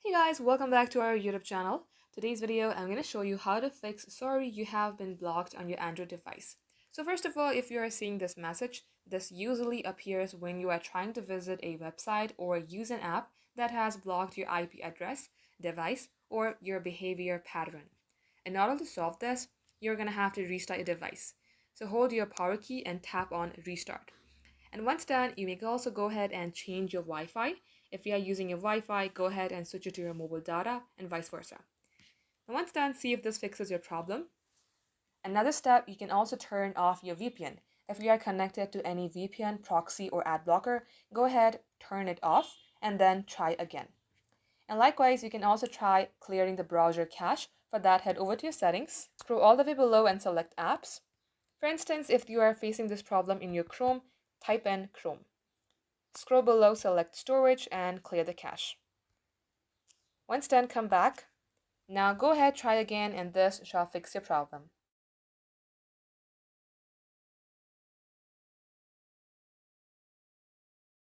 Hey guys, welcome back to our YouTube channel. Today's video, I'm going to show you how to fix sorry you have been blocked on your Android device. So first of all, if you are seeing this message, this usually appears when you are trying to visit a website or use an app that has blocked your IP address, device, or your behavior pattern. In order to solve this, you're going to have to restart your device. So hold your power key and tap on restart. And once done, you may also go ahead and change your Wi-Fi. If you are using your Wi-Fi, go ahead and switch it to your mobile data and vice versa. And once done, see if this fixes your problem. Another step, you can also turn off your VPN. If you are connected to any VPN, proxy, or ad blocker, go ahead, turn it off, and then try again. And likewise, you can also try clearing the browser cache. For that, head over to your settings, scroll all the way below and select apps. For instance, if you are facing this problem in your Chrome, type in Chrome. Scroll below, select storage, and clear the cache. Once done, come back. Now go ahead, try again, and this shall fix your problem.